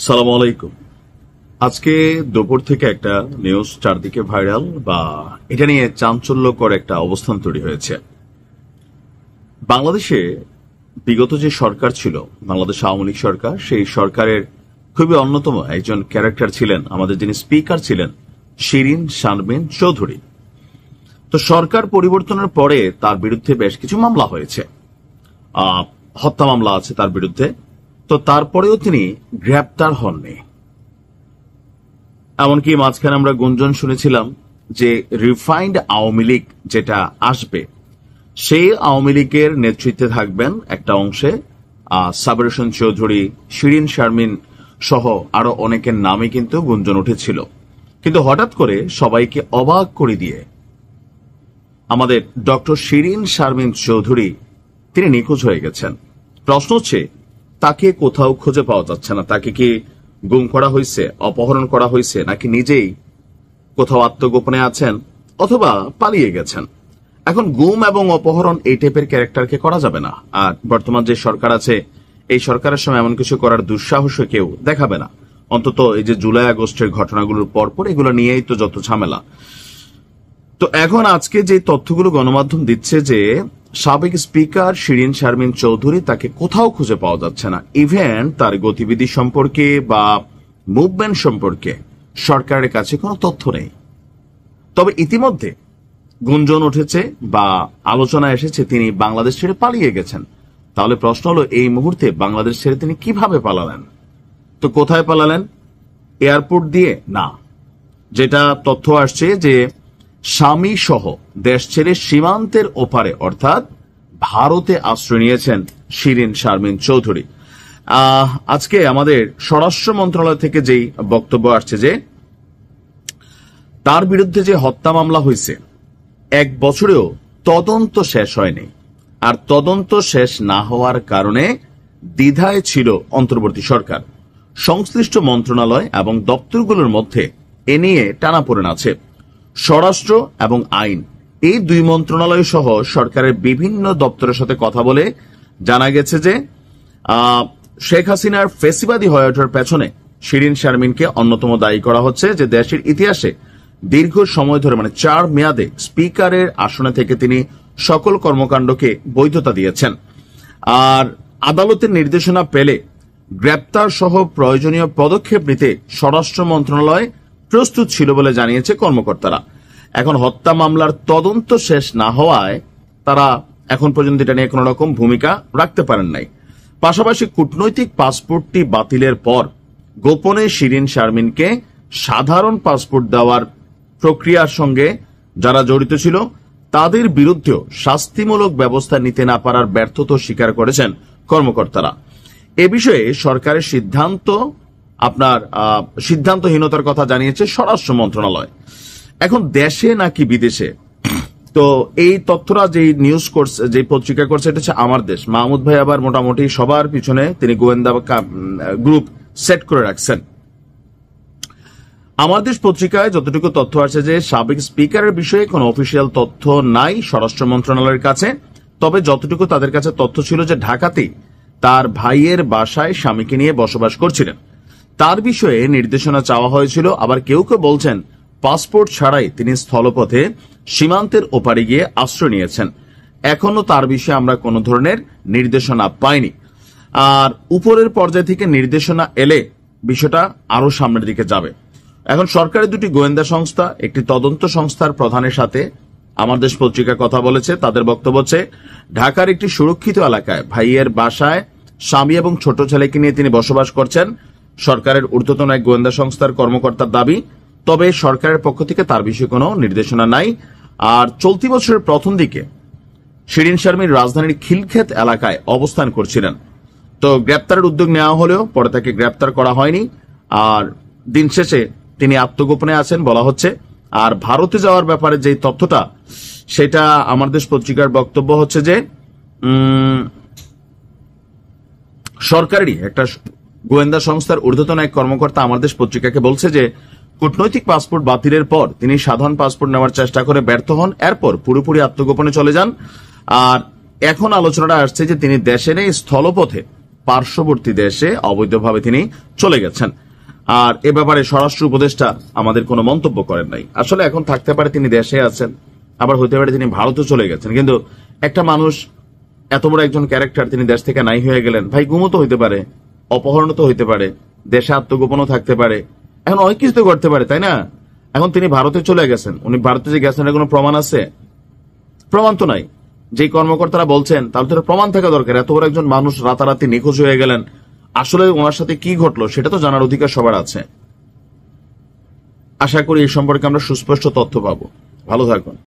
সালাম আলাইকুম। আজকে দুপুর থেকে একটা নিউজ চারদিকে ভাইরাল বা এটা নিয়ে চাঞ্চল্যকর একটা অবস্থান তৈরি হয়েছে। বাংলাদেশে বিগত যে সরকার ছিল, বাংলাদেশ আওয়ামী লীগ সরকার, সেই সরকারের খুবই অন্যতম একজন ক্যারেক্টার ছিলেন আমাদের যিনি স্পিকার ছিলেন, শিরিন শারমিন চৌধুরী। তো সরকার পরিবর্তনের পরে তার বিরুদ্ধে বেশ কিছু মামলা হয়েছে, হত্যা মামলা আছে তার বিরুদ্ধে। তো তারপরেও তিনি গ্রেপ্তার হননি। এমনকি মাঝখানে আমরা গুঞ্জন শুনেছিলাম যে রিফাইন্ড আওয়ামী লীগ যেটা আসবে, সেই আওয়ামী লীগের নেতৃত্বে থাকবেন একটা অংশে সাবের হোসেন চৌধুরী, শিরিন শারমিন সহ আরো অনেকের নামে কিন্তু গুঞ্জন উঠেছিল। কিন্তু হঠাৎ করে সবাইকে অবাক করে দিয়ে আমাদের ডক্টর শিরিন শারমিন চৌধুরী তিনি নিখোঁজ হয়ে গেছেন। প্রশ্ন হচ্ছে, তাকে কোথাও খুঁজে পাওয়া যাচ্ছে না। তাকে কি গুম করা হয়েছে, অপহরণ করা হয়েছে, নাকি নিজেই কোথাও আত্মগোপনে আছেন অথবা পালিয়ে গেছেন? এখন গুম এবং অপহরণ এই টাইপের ক্যারেক্টারকে করা যাবে না। আর বর্তমান যে সরকার আছে, এই সরকারের সময় এমন কিছু করার দুঃসাহস কেউ দেখাবে না। অন্তত এই যে জুলাই আগস্টের ঘটনাগুলোর পরপর এগুলো নিয়েই তো যত ঝামেলা। তো এখন আজকে যে তথ্যগুলো গণমাধ্যম দিচ্ছে যে সাবেক স্পিকার শিরিন শারমিন চৌধুরী, তাকে কোথাও খুঁজে পাওয়া যাচ্ছে না। ইভেন তার গতিবিধি সম্পর্কে বা মুভমেন্ট সম্পর্কে সরকারের কাছে কোনো তথ্য নেই। তবে ইতিমধ্যে গুঞ্জন উঠেছে বা আলোচনা এসেছে তিনি বাংলাদেশ ছেড়ে পালিয়ে গেছেন। তাহলে প্রশ্ন হলো, এই মুহূর্তে বাংলাদেশ ছেড়ে তিনি কিভাবে পালালেন? তো কোথায় পালালেন? এয়ারপোর্ট দিয়ে না। যেটা তথ্য আসছে যে স্বামী সহ দেশ ছেড়ে সীমান্তের ওপারে অর্থাৎ ভারতে আশ্রয় নিয়েছেন শিরিন শারমিন চৌধুরী। আজকে আমাদের স্বরাষ্ট্র মন্ত্রণালয় থেকে যেই বক্তব্য আসছে যে তার বিরুদ্ধে যে হত্যা মামলা হয়েছে, 1 বছরেও তদন্ত শেষ হয়নি। আর তদন্ত শেষ না হওয়ার কারণে দ্বিধায় ছিল অন্তর্বর্তী সরকার। সংশ্লিষ্ট মন্ত্রণালয় এবং দপ্তরগুলোর মধ্যে এ নিয়ে টানাপোড়েন আছে। স্বরাষ্ট্র এবং আইন, এই 2 মন্ত্রণালয় সহ সরকারের বিভিন্ন দপ্তরের সাথে কথা বলে জানা গেছে যে শেখ হাসিনার ফেসিবাদী হয়ে ওঠার পেছনে শিরিন শারমিনকে অন্যতম দায়ী করা হচ্ছে। যে দেশের ইতিহাসে দীর্ঘ সময় ধরে 4 মেয়াদে স্পিকারের আসনে থেকে তিনি সকল কর্মকাণ্ডকে বৈধতা দিয়েছেন। আর আদালতের নির্দেশনা পেলে গ্রেপ্তার সহ প্রয়োজনীয় পদক্ষেপ নিতে স্বরাষ্ট্র মন্ত্রণালয় প্রস্তুত ছিল বলে জানিয়েছে কর্মকর্তারা। এখন হত্যা মামলার তদন্ত শেষ না হওয়ায় তারা এখন পর্যন্ত এটা নিয়ে কোন রকম ভূমিকা রাখতে পারেন নাই। পাশাপাশি কূটনৈতিক পাসপোর্টটি বাতিলের পর গোপনে শিরিন শারমিনকে সাধারণ পাসপোর্ট দেওয়ার প্রক্রিয়ার সঙ্গে যারা জড়িত ছিল তাদের বিরুদ্ধেও শাস্তিমূলক ব্যবস্থা নিতে না পারার ব্যর্থতা স্বীকার করেছেন কর্মকর্তারা। এ বিষয়ে সরকারের সিদ্ধান্তহীনতার কথা জানিয়েছে স্বরাষ্ট্র মন্ত্রণালয়। এখন দেশে নাকি বিদেশে, তো এই তথ্যরা যে নিউজ করছে, যে পত্রিকা করছে, এটা হচ্ছে আমার দেশ। মাহমুদ ভাই আবার মোটামুটি সবার পিছনে তিনি গোয়েন্দা গ্রুপ সেট করে রাখছেন। আমার দেশ পত্রিকায় যতটুকু তথ্য আছে যে সাবেক স্পিকারের বিষয়ে কোনো অফিসিয়াল তথ্য নাই স্বরাষ্ট্র মন্ত্রণালয়ের কাছে। তবে যতটুকু তাদের কাছে তথ্য ছিল যে ঢাকাতেই তার ভাইয়ের বাসায় স্বামীকে নিয়ে বসবাস করছিলেন, তার বিষয়ে নির্দেশনা চাওয়া হয়েছিল। আবার কেউ কেউ বলছেন পাসপোর্ট ছাড়াই তিনি স্থলপথে সীমান্তের ওপারে গিয়ে আশ্রয় নিয়েছেন। এখনো তার বিষয়ে আমরা কোনো ধরনের নির্দেশনা পাইনি। আর উপরের পর্যায় থেকে নির্দেশনা এলে বিষয়টা আরো সামনের দিকে যাবে। এখন সরকারের 2টি গোয়েন্দা সংস্থা, একটি তদন্ত সংস্থার প্রধানের সাথে আমার দেশ পত্রিকা কথা বলেছে। তাদের বক্তব্য হচ্ছে ঢাকার একটি সুরক্ষিত এলাকায় ভাইয়ের বাসায় স্বামী এবং ছোট ছেলেকে নিয়ে তিনি বসবাস করছেন, সরকারের ঊর্ধ্বতন এক গোয়েন্দা সংস্থার কর্মকর্তার দাবি। তবে সরকারের পক্ষ থেকে তার বিষয়ে কোনো নির্দেশনা নাই। আর চলতি বছরের প্রথম দিকে শিরিন শারমিন রাজধানীর খিলক্ষেত এলাকায় অবস্থান করছিলেন। তো গ্রেপ্তারের উদ্যোগ নেওয়া হলেও পরে তাকে গ্রেপ্তার করা হয়নি। আর দিন শেষে তিনি আত্মগোপনে আছেন বলা হচ্ছে। আর ভারতে যাওয়ার ব্যাপারে যে তথ্যটা, সেটা আমার দেশ পত্রিকার বক্তব্য হচ্ছে যে সরকারেরই একটা গোয়েন্দা সংস্থার ঊর্ধ্বতন এক কর্মকর্তা আমার দেশ পত্রিকাকে বলছে যে কূটনৈতিক পাসপোর্ট বাতিলের পর তিনি সাধারণ পাসপোর্ট নেওয়ার চেষ্টা করে ব্যর্থ হন, এরপর পুরোপুরি আত্মগোপনে চলে যান। আর এখন আলোচনাটা আসছে যে তিনি দেশে নেই, স্থলপথে পার্শ্ববর্তী দেশে অবৈধভাবে তিনি চলে গেছেন। আর এ ব্যাপারে স্বরাষ্ট্র উপদেষ্টা আমাদের কোনো মন্তব্য করেন নাই। আসলে এখন থাকতে পারে তিনি দেশে আছেন, আবার হতে পারে তিনি ভারতে চলে গেছেন, কিন্তু একটা মানুষ এত বড় একজন ক্যারেক্টার তিনি দেশ থেকে নাই হয়ে গেলেন, ভাই গুমও তো হইতে পারে, অপহরণ তো হইতে পারে, দেশে আত্মগোপনও থাকতে পারে, এখন অনেক কিছু তো করতে পারে, তাই না? এখন তিনি ভারতে চলে গেছেন, উনি ভারতে যে গেছেন এর কোনো প্রমাণ আছে? প্রমাণ তো নাই। যে কর্মকর্তারা বলছেন তাহলে তো প্রমাণ থাকা দরকার। এত বড় একজন মানুষ রাতারাতি নিখোঁজ হয়ে গেলেন, আসলে ওনার সাথে কি ঘটলো সেটা তো জানার অধিকার সবার আছে। আশা করি এই সম্পর্কে আমরা সুস্পষ্ট তথ্য পাবো। ভালো থাকুন।